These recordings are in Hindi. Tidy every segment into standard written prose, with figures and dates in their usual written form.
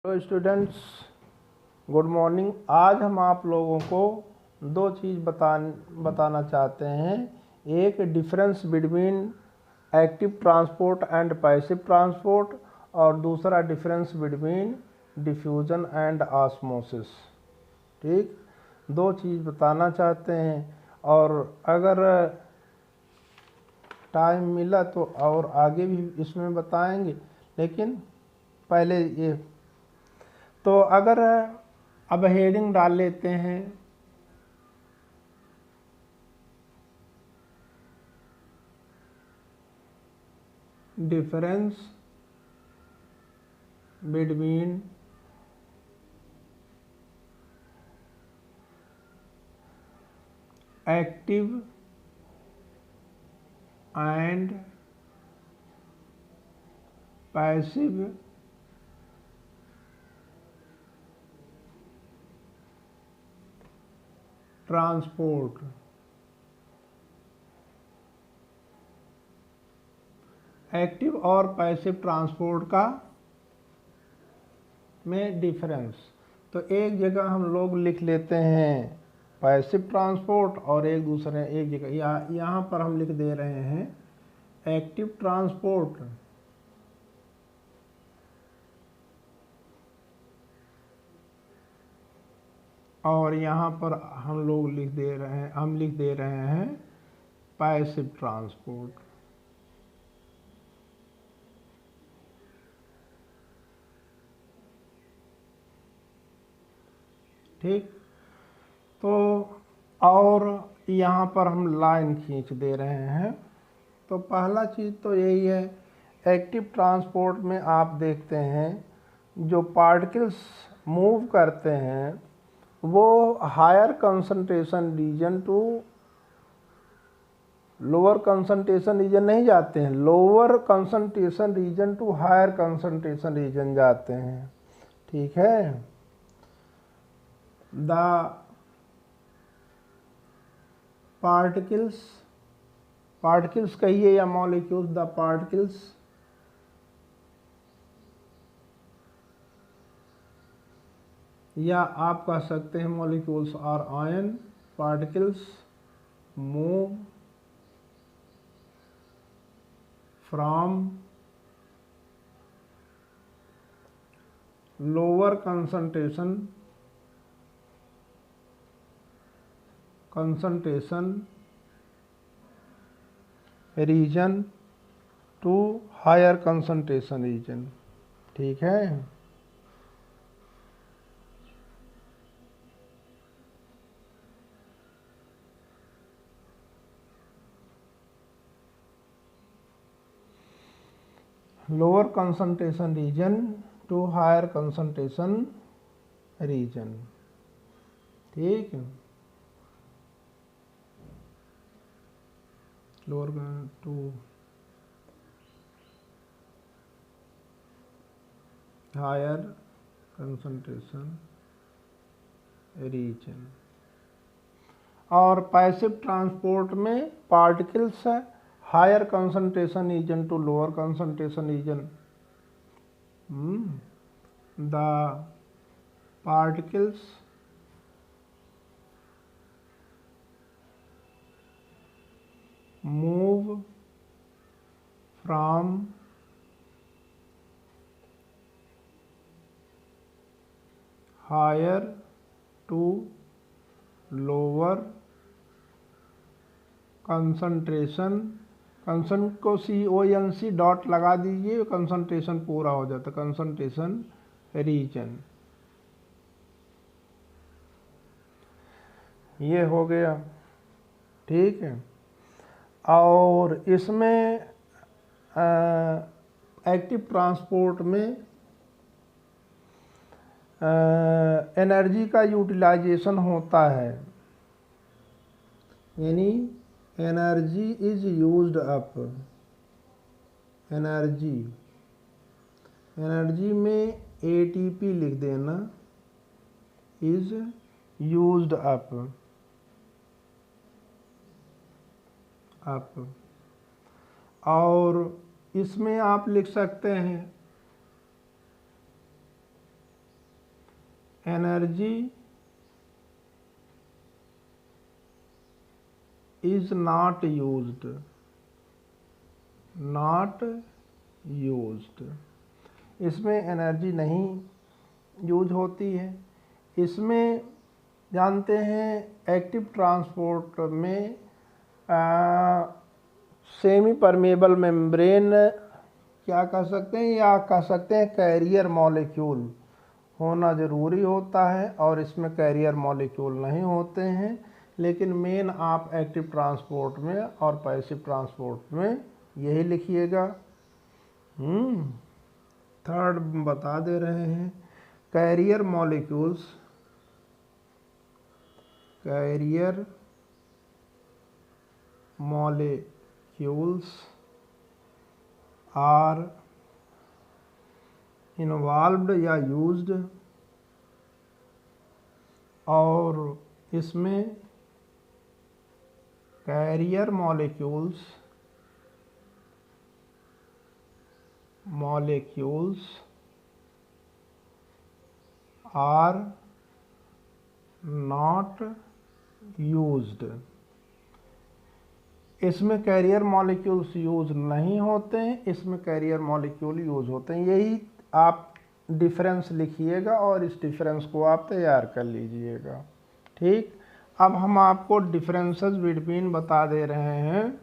Hello students, good morning. आज हम आप लोगों को दो चीज़ बताना चाहते हैं। एक difference between active transport and passive transport और दूसरा difference between diffusion and osmosis. ठीक, दो चीज़ बताना चाहते हैं और अगर टाइम मिला तो और आगे भी इसमें बताएंगे, लेकिन पहले ये तो अगर अब हेडिंग डाल लेते हैं। Difference between active and passive transport. Active और पैसिव ट्रांसपोर्ट का में डिफरेंस, तो एक जगह हम लोग लिख लेते हैं पैसिव ट्रांसपोर्ट और एक जगह यहाँ पर हम लिख दे रहे हैं एक्टिव ट्रांसपोर्ट। और यहाँ पर हम लिख दे रहे हैं पैसिव ट्रांसपोर्ट। ठीक, तो और यहाँ पर हम लाइन खींच दे रहे हैं। तो पहला चीज़ तो यही है, एक्टिव ट्रांसपोर्ट में आप देखते हैं जो पार्टिकल्स मूव करते हैं वो higher concentration region to lower concentration region नहीं जाते हैं, lower concentration region to higher concentration region जाते हैं। ठीक है, द पार्टिकल्स कहिए या मॉलिक्यूल्स, द पार्टिकल्स या आप कह सकते हैं मॉलिक्यूल्स और ion particles move from lower concentration region to higher concentration region. ठीक है, lower concentration region to higher concentration region. ठीक, lower to higher concentration region. और पैसिव ट्रांसपोर्ट में particles higher concentration region to lower concentration region. The particles move from higher to lower concentration, कंसन को CONC डॉट लगा दीजिए, कंसंट्रेशन पूरा हो जाता, कंसंट्रेशन रीजन। ये हो गया। ठीक है, और इसमें एक्टिव ट्रांसपोर्ट में एनर्जी का यूटिलाइजेशन होता है, यानी energy is used up. Energy में ATP लिख देना, इज यूज्ड अप। और इसमें आप लिख सकते हैं energy is not used, not used, इसमें एनर्जी नहीं यूज होती है। इसमें जानते हैं एक्टिव ट्रांसपोर्ट में सेमी परमेबल मेम्ब्रेन क्या कह सकते हैं, या कह सकते हैं कैरियर मॉलिक्यूल होना ज़रूरी होता है, और इसमें कैरियर मॉलिक्यूल नहीं होते हैं। लेकिन मेन आप एक्टिव ट्रांसपोर्ट में और पैसिव ट्रांसपोर्ट में यही लिखिएगा। थर्ड बता दे रहे हैं, carrier molecules, carrier molecules are involved या यूज्ड, और इसमें carrier molecules are not used, इसमें कैरियर मॉलिक्यूल्स यूज नहीं होते हैं, इसमें कैरियर मॉलिक्यूल यूज होते हैं। यही आप डिफरेंस लिखिएगा और इस डिफरेंस को आप तैयार कर लीजिएगा। ठीक, अब हम आपको डिफरेंसेस बिटवीन बता दे रहे हैं।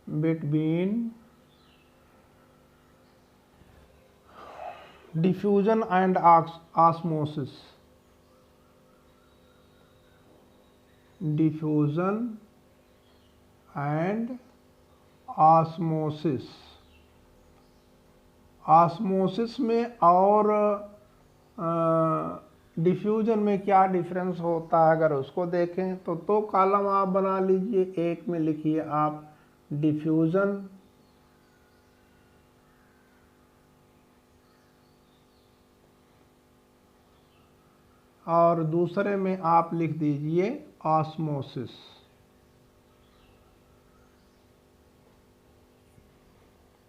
between diffusion and osmosis, diffusion and osmosis, osmosis में और डिफ्यूजन में क्या डिफरेंस होता है, अगर उसको देखें तो कॉलम आप बना लीजिए। एक में लिखिए आप डिफ्यूजन, और दूसरे में आप लिख दीजिए ऑस्मोसिस।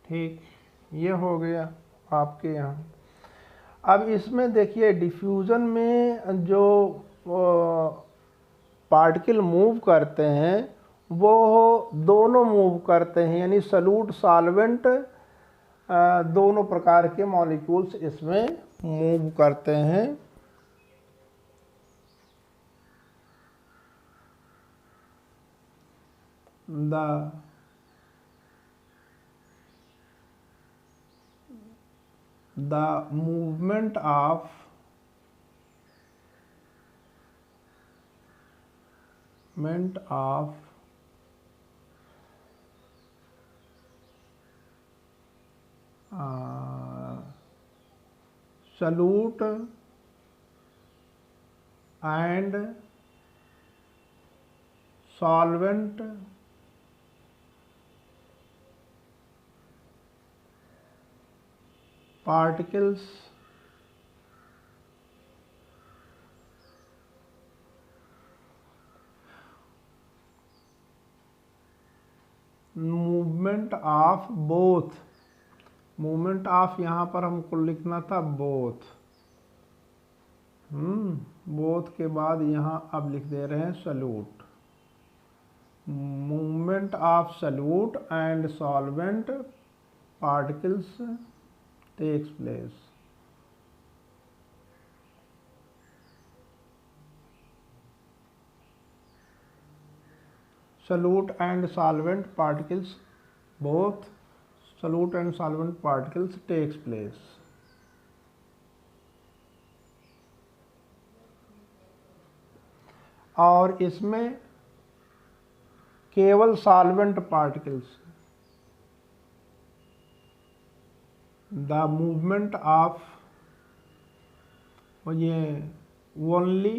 ठीक, ये हो गया आपके यहाँ। अब इसमें देखिए डिफ्यूजन में जो पार्टिकल मूव करते हैं वो दोनों मूव करते हैं, यानी सॉल्यूट सॉल्वेंट दोनों प्रकार के मॉलिक्यूल्स इसमें मूव करते हैं। The movement of solute and solvent particles movement of both, movement of यहाँ पर हमको लिखना था बोथ, बोथ के बाद यहाँ अब लिख दे रहे हैं solute. Movement of solute and solvent particles takes place. solute and solvent particles, both solute and solvent particles takes place। और इसमें केवल solvent particles, the movement of ये ओनली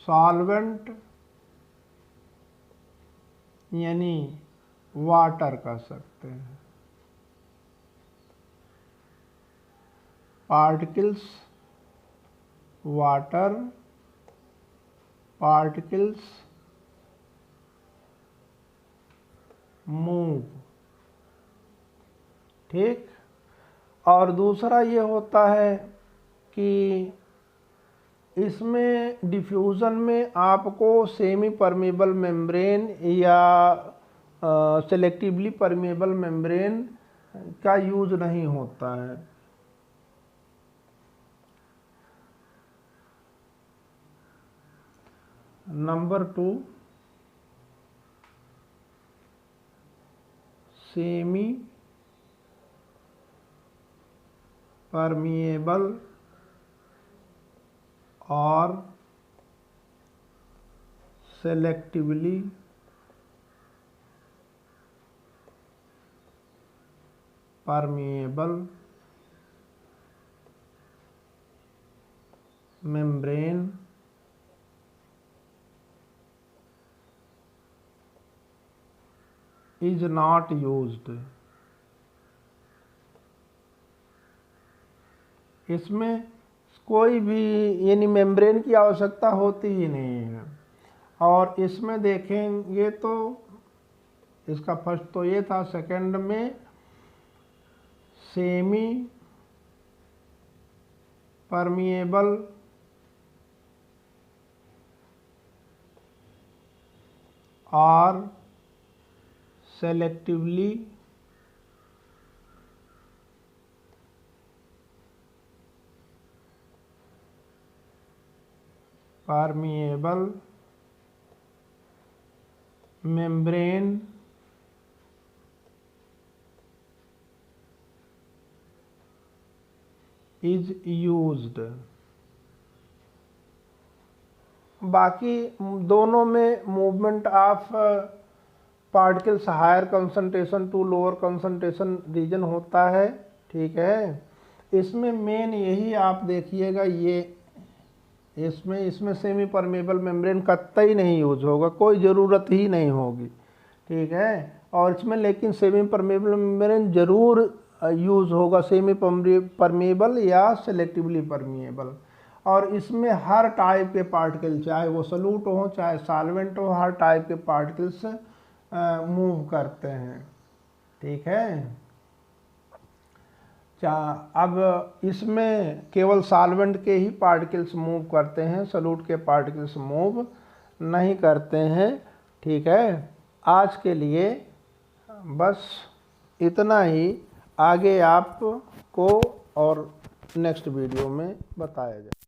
सॉल्वेंट यानी वाटर कह सकते हैं, पार्टिकल्स, वाटर पार्टिकल्स मूव। ठीक। और दूसरा ये होता है कि इसमें डिफ्यूज़न में आपको सेमी परमेबल मेम्ब्रेन या सेलेक्टिवली परमेबल मेम्ब्रेन का यूज़ नहीं होता है। नंबर 2, सेमी परमिएबल और selectively permeable membrane is not used. इसमें कोई भी यानी मेम्ब्रेन की आवश्यकता होती ही नहीं है। और इसमें देखेंगे तो इसका फर्स्ट तो ये था, सेकंड में सेमी परमिएबल और selectively permeable membrane is used. बाकी दोनों में movement of particles higher concentration to lower concentration region होता है। ठीक है। इसमें मेन यही आप देखिएगा, ये इसमें सेमी परमेबल मेम्ब्रेन कतई नहीं यूज होगा, कोई ज़रूरत ही नहीं होगी। ठीक है। और इसमें लेकिन सेमी परमेबल मेम्ब्रेन ज़रूर यूज़ होगा, सेमी परमेबल या सेलेक्टिवली परमेबल। और इसमें हर टाइप के पार्टिकल, चाहे वो सॉल्यूट हो चाहे सॉल्वेंट हो, हर टाइप के पार्टिकल्स मूव करते हैं। ठीक है। अब इसमें केवल सॉल्वेंट के ही पार्टिकल्स मूव करते हैं, सॉल्यूट के पार्टिकल्स मूव नहीं करते हैं। ठीक है। आज के लिए बस इतना ही, आगे आपको और नेक्स्ट वीडियो में बताया जाए।